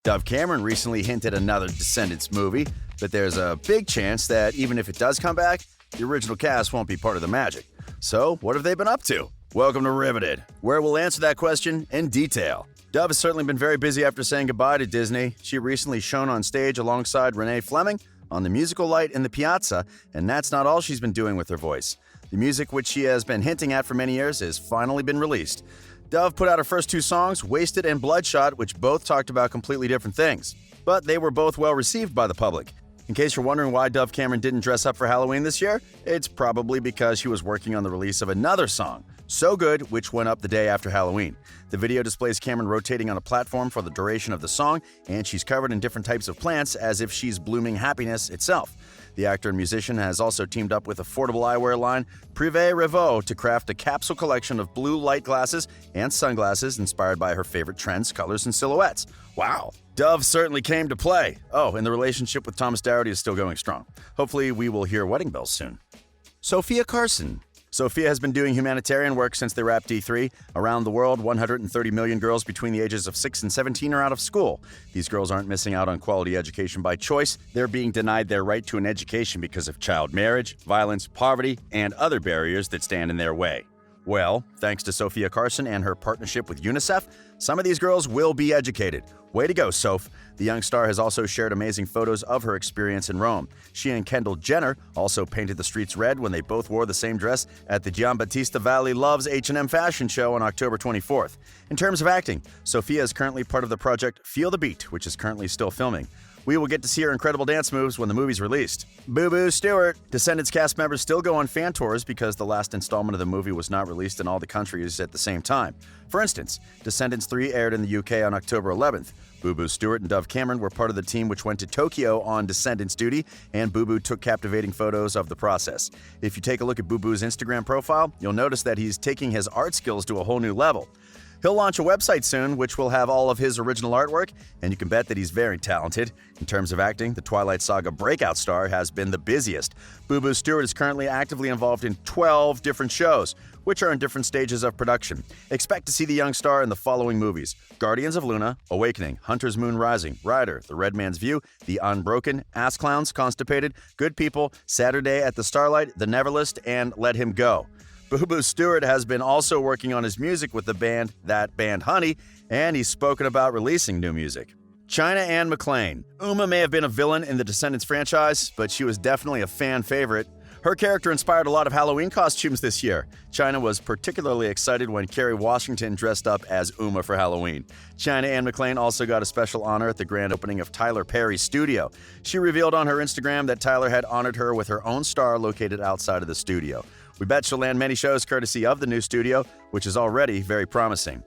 Dove Cameron recently hinted another Descendants movie, but there's a big chance that even if it does come back, the original cast won't be part of the magic. So, what have they been up to? Welcome to Riveted, where we'll answer that question in detail. Dove has certainly been very busy after saying goodbye to Disney. She recently shone on stage alongside Renee Fleming on the musical Light in the Piazza, and that's not all she's been doing with her voice. The music, which she has been hinting at for many years, has finally been released. Dove put out her first two songs, Wasted and Bloodshot, which both talked about completely different things. But they were both well received by the public. In case you're wondering why Dove Cameron didn't dress up for Halloween this year, it's probably because she was working on the release of another song, So Good, which went up the day after Halloween. The video displays Cameron rotating on a platform for the duration of the song, and she's covered in different types of plants as if she's blooming happiness itself. The actor and musician has also teamed up with affordable eyewear line Privé Revaux to craft a capsule collection of blue light glasses and sunglasses inspired by her favorite trends, colors, and silhouettes. Wow! Dove certainly came to play. Oh, and the relationship with Thomas Doherty is still going strong. Hopefully we will hear wedding bells soon. Sofia Carson. Sofia has been doing humanitarian work since they wrapped D3. Around the world, 130 million girls between the ages of 6 and 17 are out of school. These girls aren't missing out on quality education by choice. They're being denied their right to an education because of child marriage, violence, poverty, and other barriers that stand in their way. Well, thanks to Sofia Carson and her partnership with UNICEF, some of these girls will be educated. Way to go, Soph. The young star has also shared amazing photos of her experience in Rome. She and Kendall Jenner also painted the streets red when they both wore the same dress at the Giambattista Valli Loves H&M fashion show on October 24th. In terms of acting, Sofia is currently part of the project Feel the Beat, which is currently still filming. We will get to see her incredible dance moves when the movie's released. Booboo Stewart. Descendants cast members still go on fan tours because the last installment of the movie was not released in all the countries at the same time. For instance, Descendants 3 aired in the UK on October 11th. Booboo Stewart and Dove Cameron were part of the team which went to Tokyo on Descendants duty, and Booboo took captivating photos of the process. If you take a look at Booboo's Instagram profile, you'll notice that he's taking his art skills to a whole new level. He'll launch a website soon, which will have all of his original artwork, and you can bet that he's very talented. In terms of acting, the Twilight Saga breakout star has been the busiest. Booboo Stewart is currently actively involved in 12 different shows, which are in different stages of production. Expect to see the young star in the following movies: Guardians of Luna, Awakening, Hunter's Moon Rising, Rider, The Red Man's View, The Unbroken, Ass Clowns, Constipated, Good People, Saturday at the Starlight, The Neverlist, and Let Him Go. Booboo Stewart has been also working on his music with the band That Band Honey, and he's spoken about releasing new music. China and McClain. Uma may have been a villain in the Descendants franchise, but she was definitely a fan favorite. Her character inspired a lot of Halloween costumes this year. China was particularly excited when Kerry Washington dressed up as Uma for Halloween. China and McClain also got a special honor at the grand opening of Tyler Perry's studio. She revealed on her Instagram that Tyler had honored her with her own star located outside of the studio. We bet she'll land many shows courtesy of the new studio, which is already very promising.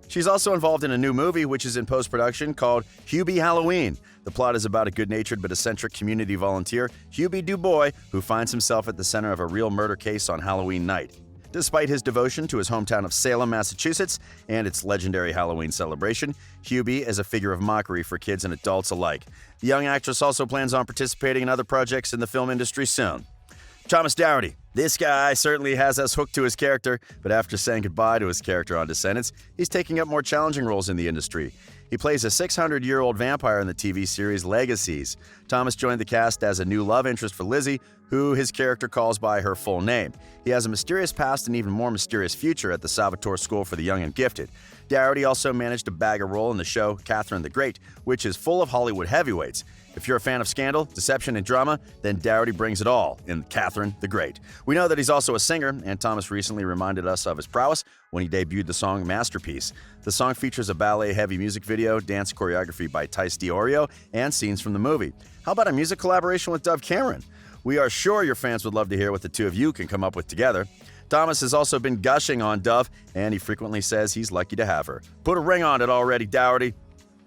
She's also involved in a new movie which is in post-production called Hubie Halloween. The plot is about a good-natured but eccentric community volunteer, Hubie Dubois, who finds himself at the center of a real murder case on Halloween night. Despite his devotion to his hometown of Salem, Massachusetts, and its legendary Halloween celebration, Hubie is a figure of mockery for kids and adults alike. The young actress also plans on participating in other projects in the film industry soon. Thomas Doherty. This guy certainly has us hooked to his character, but after saying goodbye to his character on Descendants, he's taking up more challenging roles in the industry. He plays a 600-year-old vampire in the TV series Legacies. Thomas joined the cast as a new love interest for Lizzie, who his character calls by her full name. He has a mysterious past and even more mysterious future at the Salvatore School for the Young and Gifted. Doherty also managed to bag a role in the show Catherine the Great, which is full of Hollywood heavyweights. If you're a fan of scandal, deception, and drama, then Doherty brings it all in Catherine the Great. We know that he's also a singer, and Thomas recently reminded us of his prowess when he debuted the song Masterpiece. The song features a ballet-heavy music video, dance choreography by Tice Diorio, and scenes from the movie. How about a music collaboration with Dove Cameron? We are sure your fans would love to hear what the two of you can come up with together. Thomas has also been gushing on Dove, and he frequently says he's lucky to have her. Put a ring on it already, Doherty.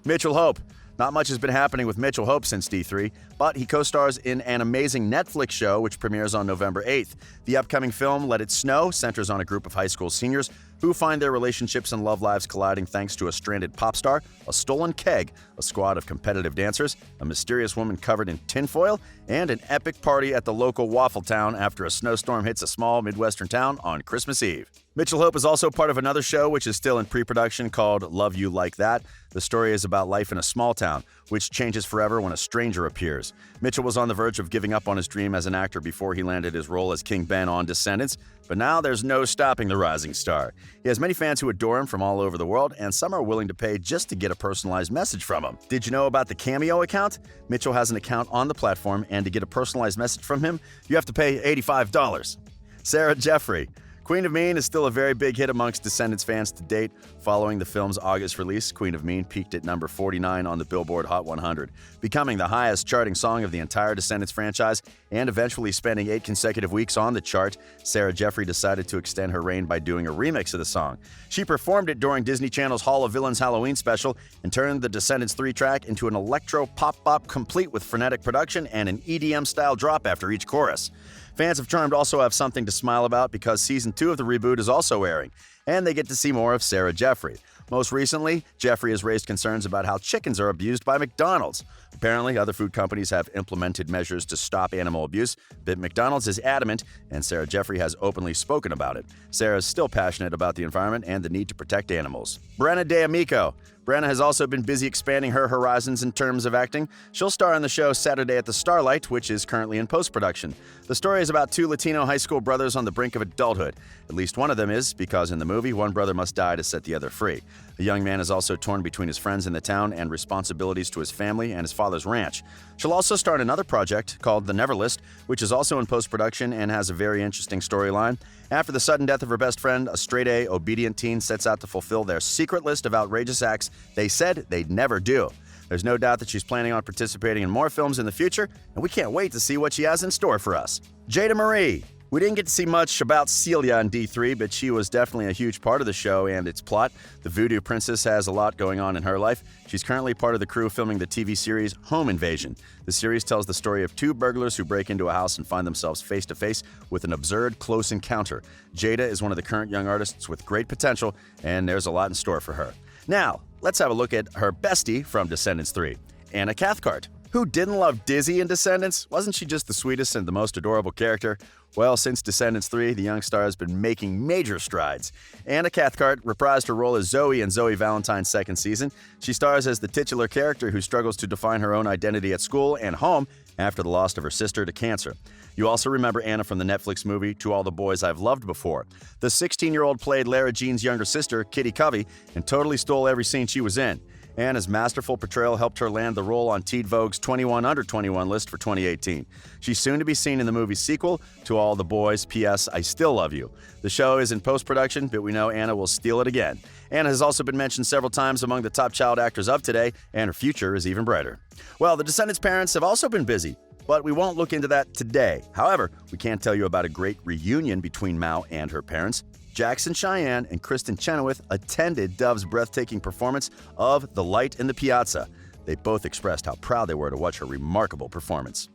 Mitchell Hope. Not much has been happening with Mitchell Hope since D3, but he co-stars in an amazing Netflix show which premieres on November 8th. The upcoming film, Let It Snow, centers on a group of high school seniors who find their relationships and love lives colliding thanks to a stranded pop star, a stolen keg, a squad of competitive dancers, a mysterious woman covered in tinfoil, and an epic party at the local Waffle Town after a snowstorm hits a small Midwestern town on Christmas Eve. Mitchell Hope is also part of another show which is still in pre-production called Love You Like That. The story is about life in a small town, which changes forever when a stranger appears. Mitchell was on the verge of giving up on his dream as an actor before he landed his role as King Ben on Descendants, but now there's no stopping the rising star. He has many fans who adore him from all over the world, and some are willing to pay just to get a personalized message from him. Did you know about the Cameo account? Mitchell has an account on the platform, and to get a personalized message from him, you have to pay $85. Sarah Jeffery. Queen of Mean is still a very big hit amongst Descendants fans to date. Following the film's August release, Queen of Mean peaked at number 49 on the Billboard Hot 100, becoming the highest charting song of the entire Descendants franchise, and eventually spending 8 consecutive weeks on the chart. Sarah Jeffery decided to extend her reign by doing a remix of the song. She performed it during Disney Channel's Hall of Villains Halloween special and turned the Descendants 3 track into an electro pop-bop complete with frenetic production and an EDM-style drop after each chorus. Fans of Charmed also have something to smile about because Season 2 of the reboot is also airing, and they get to see more of Sarah Jeffery. Most recently, Jeffery has raised concerns about how chickens are abused by McDonald's. Apparently, other food companies have implemented measures to stop animal abuse, but McDonald's is adamant, and Sarah Jeffery has openly spoken about it. Sarah is still passionate about the environment and the need to protect animals. Brenna D Amico. Brenna has also been busy expanding her horizons in terms of acting. She'll star in the show Saturday at the Starlight, which is currently in post-production. The story is about 2 Latino high school brothers on the brink of adulthood. At least one of them is, because in the movie, one brother must die to set the other free. The young man is also torn between his friends in the town and responsibilities to his family and his father's ranch. She'll also star in another project called The Never List, which is also in post-production and has a very interesting storyline. After the sudden death of her best friend, a straight-A, obedient teen sets out to fulfill their secret list of outrageous acts they said they'd never do. There's no doubt that she's planning on participating in more films in the future, and we can't wait to see what she has in store for us. Jadah Marie. We didn't get to see much about Celia in D3, but she was definitely a huge part of the show and its plot. The Voodoo Princess has a lot going on in her life. She's currently part of the crew filming the TV series Home Invasion. The series tells the story of 2 burglars who break into a house and find themselves face-to-face with an absurd close encounter. Jadah is one of the current young artists with great potential, and there's a lot in store for her. Now, let's have a look at her bestie from Descendants 3, Anna Cathcart. Who didn't love Dizzy in Descendants? Wasn't she just the sweetest and the most adorable character? Well, since Descendants 3, the young star has been making major strides. Anna Cathcart reprised her role as Zoe in Zoe Valentine's second season. She stars as the titular character who struggles to define her own identity at school and home after the loss of her sister to cancer. You also remember Anna from the Netflix movie To All the Boys I've Loved Before. The 16-year-old played Lara Jean's younger sister, Kitty Covey, and totally stole every scene she was in. Anna's masterful portrayal helped her land the role on Teen Vogue's 21 Under 21 list for 2018. She's soon to be seen in the movie's sequel, To All the Boys, P.S. I Still Love You. The show is in post-production, but we know Anna will steal it again. Anna has also been mentioned several times among the top child actors of today, and her future is even brighter. Well, the Descendants' parents have also been busy, but we won't look into that today. However, we can tell you about a great reunion between Mao and her parents. Jackson Cheyenne and Kristen Chenoweth attended Dove's breathtaking performance of The Light in the Piazza. They both expressed how proud they were to watch her remarkable performance.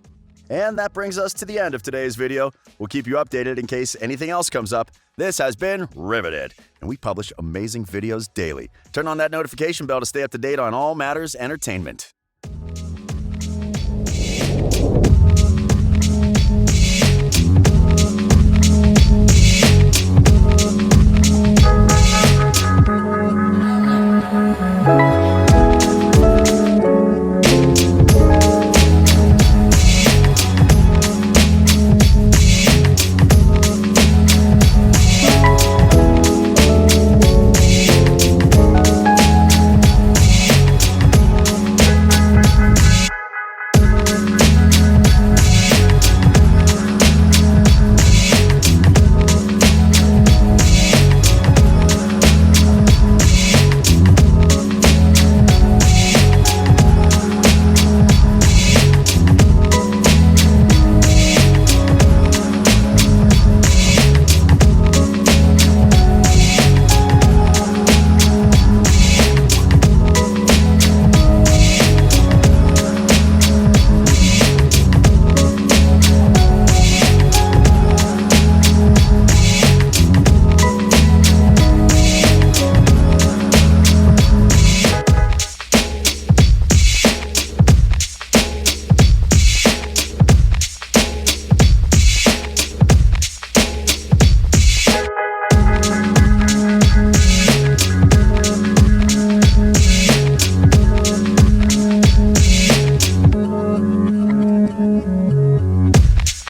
And that brings us to the end of today's video. We'll keep you updated in case anything else comes up. This has been Riveted, and we publish amazing videos daily. Turn on that notification bell to stay up to date on all matters entertainment.